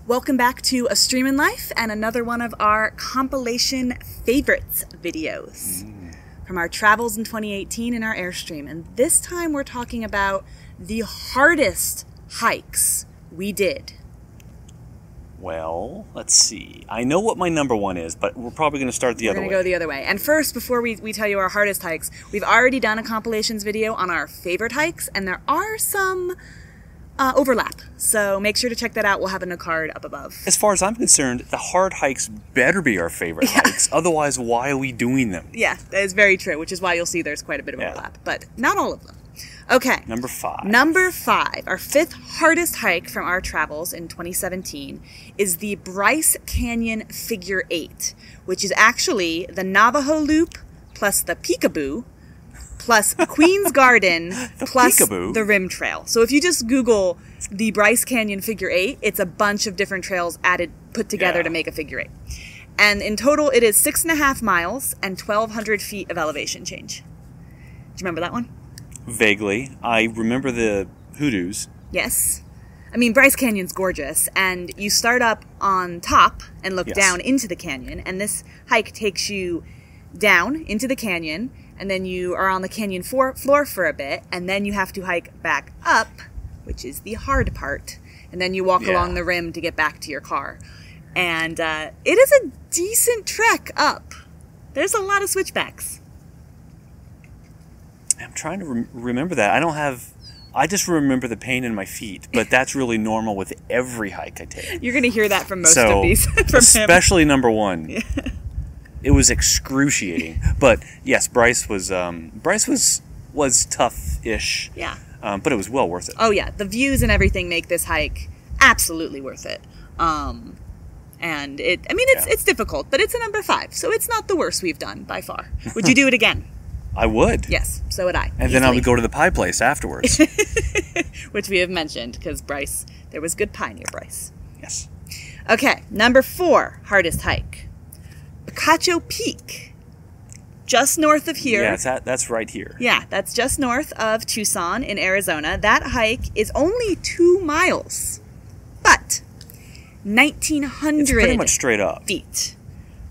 Welcome back to A Stream in Life and another one of our compilation favorites videos from our travels in 2018 in our Airstream. And this time we're talking about the hardest hikes we did. Well, let's see. I know what my number one is, but we're probably going to start the other way. We're going to go the other way. And first, before we tell you our hardest hikes, we've already done a compilations video on our favorite hikes, and there are some overlap. So make sure to check that out. We'll have a card up above. As far as I'm concerned, the hard hikes better be our favorite hikes. Otherwise, why are we doing them? Yeah, that is very true, which is why you'll see there's quite a bit of overlap, but not all of them. Okay. Number 5. Number 5, our 5th hardest hike from our travels in 2017 is the Bryce Canyon Figure 8, which is actually the Navajo Loop plus the Peekaboo plus Queen's Garden plus Peekaboo? the Rim Trail. So if you just Google the Bryce Canyon Figure 8, it's a bunch of different trails put together to make a figure 8. And in total, it is 6.5 miles and 1,200 feet of elevation change. Do you remember that one? Vaguely. I remember the hoodoos. Yes. I mean, Bryce Canyon's gorgeous, and you start up on top and look down into the canyon, and this hike takes you down into the canyon, and then you are on the canyon floor for a bit, and then you have to hike back up, which is the hard part, and then you walk along the rim to get back to your car. And it is a decent trek up. There's a lot of switchbacks. I'm trying to remember that. I just remember the pain in my feet, but that's really normal with every hike I take. You're going to hear that from most of these. From especially him. Number 1. Yeah. It was excruciating. But yes, Bryce was tough-ish. Yeah. But it was well worth it. Oh yeah, the views and everything make this hike absolutely worth it. And it's difficult, but it's a number 5, so it's not the worst we've done by far. Would you do it again? I would. Yes, so would I. And then I would go to the pie place afterwards. Which we have mentioned, because Bryce, there was good pie near Bryce. Yes. Okay, number 4, hardest hike. Picacho Peak. Just north of here. Yeah, that's right here. Yeah, that's just north of Tucson in Arizona. That hike is only 2 miles, but 1,900 it's pretty much straight up. feet.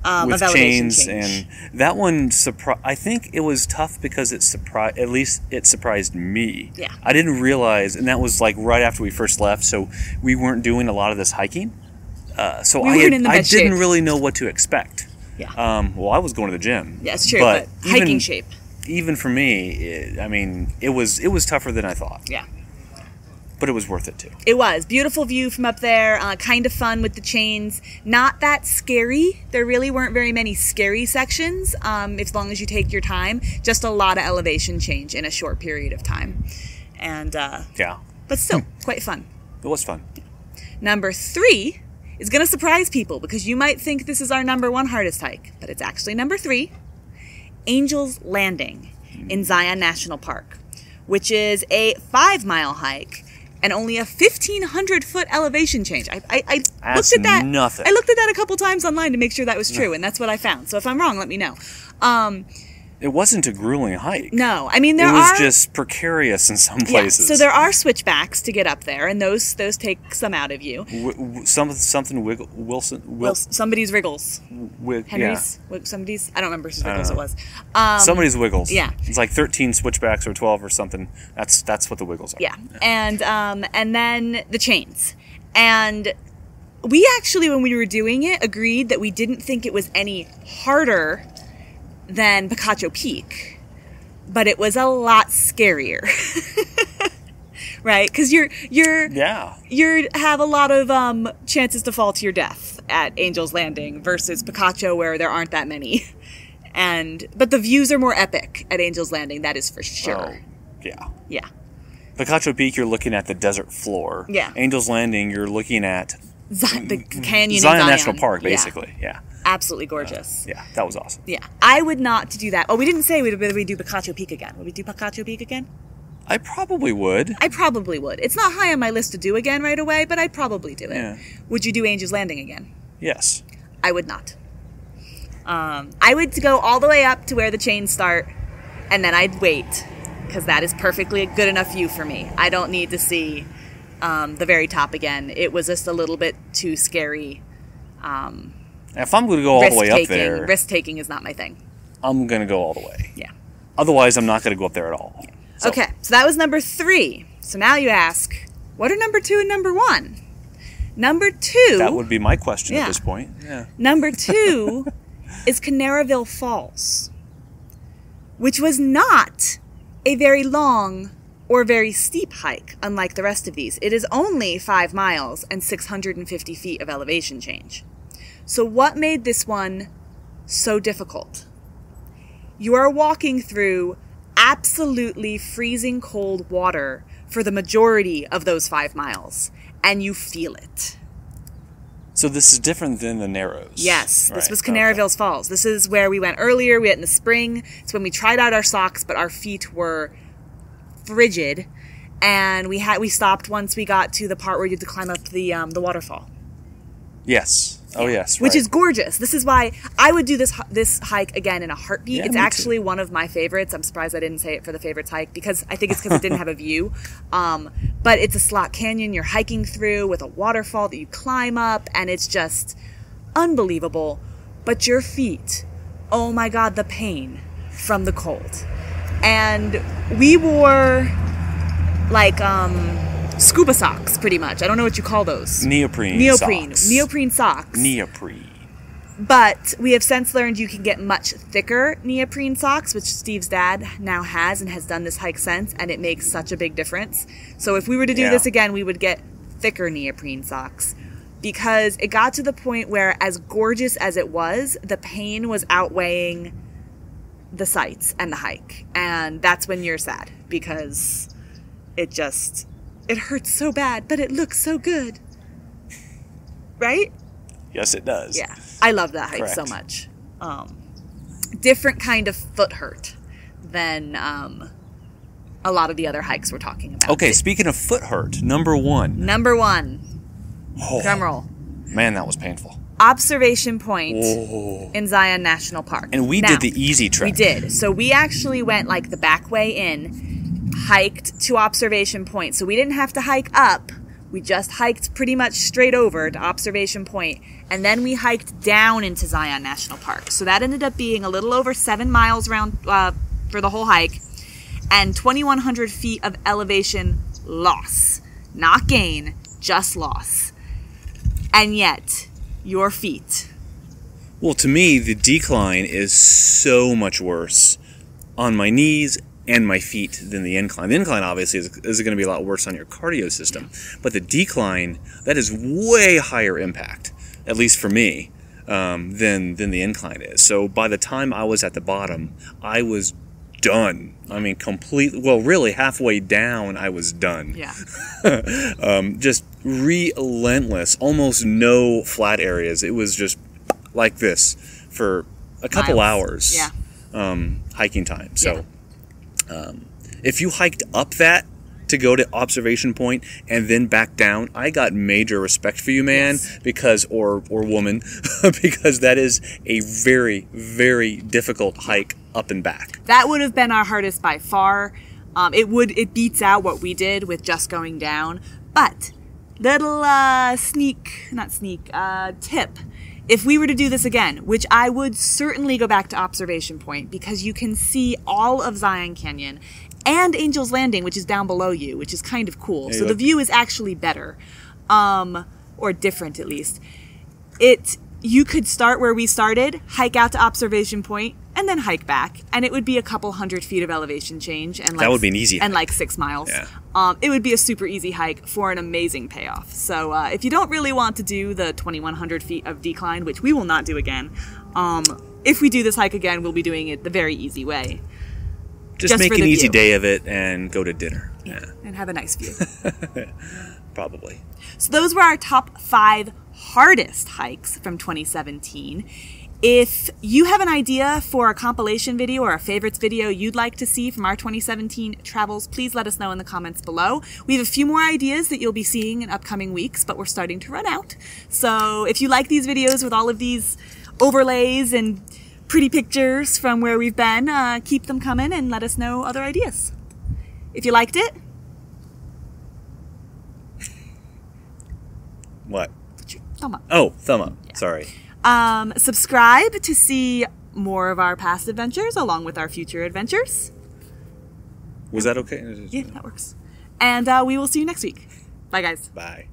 With of chains change. And that one I think it was tough because it surprised me. Yeah. I didn't realize, and that was like right after we first left, so we weren't doing a lot of this hiking. So I didn't really know what to expect. Yeah. Well, I was going to the gym. Yeah, it's true, but hiking shape. Even for me, it was tougher than I thought. Yeah. But it was worth it too. It was. Beautiful view from up there. Kind of fun with the chains. Not that scary. There really weren't very many scary sections, as long as you take your time. Just a lot of elevation change in a short period of time. And but still, quite fun. It was fun. Number 3 is going to surprise people because you might think this is our number 1 hardest hike, but it's actually number 3. Angel's Landing in Zion National Park, which is a 5-mile hike and only a 1,500-foot elevation change. I looked at that. Nothing. I looked at that a couple times online to make sure that was true, and that's what I found. So if I'm wrong, let me know. It wasn't a grueling hike. No, I mean it was just precarious in some places. So there are switchbacks to get up there, and those take some out of you. Something somebody's Wriggles. Henry's. Yeah. Somebody's. I don't remember whose Wriggles it was. Somebody's Wiggles. Yeah. It's like 13 switchbacks or 12 or something. That's what the Wiggles are. Yeah. And then the chains. And we actually, when we were doing it, agreed that we didn't think it was any harder than Picacho Peak, but it was a lot scarier. Right? Because you have a lot of chances to fall to your death at Angel's Landing versus Picacho, where there aren't that many. But the views are more epic at Angel's Landing, that is for sure. Oh, yeah. Yeah. Picacho Peak, you're looking at the desert floor. Yeah. Angel's Landing, you're looking at the canyon in Zion National Park, basically. Yeah. Absolutely gorgeous. Yeah, that was awesome. Yeah. I would not do that. Oh, we didn't say whether we do Picacho Peak again. Would we do Picacho Peak again? I probably would. It's not high on my list to do again right away, but I'd probably do it. Yeah. Would you do Angel's Landing again? Yes. I would not. I would go all the way up to where the chains start, and then I'd wait, because that is perfectly a good enough view for me. I don't need to see the very top again. It was just a little bit too scary. If I'm going to go all the way up there... Risk-taking is not my thing. I'm going to go all the way. Yeah. Otherwise, I'm not going to go up there at all. Yeah. So. Okay, so that was number 3. So now you ask, what are number 2 and number 1? Number 2... That would be my question at this point. Yeah. Number 2 is Canaryville Falls, which was not a very long or very steep hike, unlike the rest of these. It is only 5 miles and 650 feet of elevation change. So what made this one so difficult? You are walking through absolutely freezing cold water for the majority of those 5 miles, and you feel it. So this is different than the Narrows. Yes, this was Canaryville Falls. This is where we went earlier. We went in the spring. It's when we tried out our socks, but our feet were frigid, and we stopped once we got to the part where you had to climb up the waterfall. Yes. Oh, yes. Which is gorgeous. This is why I would do this hike again in a heartbeat. Yeah, it's actually one of my favorites. I'm surprised I didn't say it for the favorites hike because I think it's because it didn't have a view. But it's a slot canyon you're hiking through with a waterfall that you climb up, and it's just unbelievable. But your feet, oh my God, the pain from the cold. And we wore like scuba socks, pretty much. I don't know what you call those. Neoprene socks. But we have since learned you can get much thicker neoprene socks, which Steve's dad now has and has done this hike since, and it makes such a big difference. So if we were to do this again, we would get thicker neoprene socks, because it got to the point where, as gorgeous as it was, the pain was outweighing the sights and the hike. And that's when you're sad, because it hurts so bad, but it looks so good. Right? Yes, it does. Yeah. I love that hike so much. Different kind of foot hurt than a lot of the other hikes we're talking about. Okay, speaking of foot hurt, number 1. Number 1. Oh, drum roll. Man, that was painful. Observation Point in Zion National Park. And we did the easy trek. We did. So we actually went like the back way in, hiked to Observation Point. So we didn't have to hike up. We just hiked pretty much straight over to Observation Point, and then we hiked down into Zion National Park. So that ended up being a little over 7 miles around for the whole hike, and 2,100 feet of elevation loss. Not gain, just loss. And yet, your feet. Well, to me, the decline is so much worse on my knees and my feet than the incline. The incline, obviously, is going to be a lot worse on your cardio system. But the decline, that is way higher impact, at least for me, than the incline is. So by the time I was at the bottom, I was done. I mean, really halfway down, I was done. Yeah. Just relentless, almost no flat areas. It was just like this for a couple hours. Yeah. Hiking time. So. If you hiked up that to go to Observation Point and then back down, I got major respect for you, man, because or woman, because that is a very, very difficult hike up and back. That would have been our hardest by far. It beats out what we did with just going down. But little tip. If we were to do this again, which I would certainly go back to Observation Point, because you can see all of Zion Canyon and Angel's Landing, which is down below you, which is kind of cool. So the view is actually better, or different at least. You could start where we started, hike out to Observation Point, and then hike back, and it would be a couple 100 feet of elevation change, and that would be an easy hike. And like 6 miles. Yeah. It would be a super easy hike for an amazing payoff. So if you don't really want to do the 2,100 feet of decline, which we will not do again, if we do this hike again, we'll be doing it the very easy way. Just make an easy day of it and go to dinner. Yeah. And have a nice view. Probably. So those were our top 5 hardest hikes from 2017. If you have an idea for a compilation video or a favorites video you'd like to see from our 2017 travels, please let us know in the comments below. We have a few more ideas that you'll be seeing in upcoming weeks, but we're starting to run out. So if you like these videos with all of these overlays and pretty pictures from where we've been, keep them coming and let us know other ideas. If you liked it, What? Put your thumb up. Oh, thumb up. Yeah. Sorry. Subscribe to see more of our past adventures along with our future adventures. Was that okay? Yeah, that works. And we will see you next week. Bye, guys. Bye.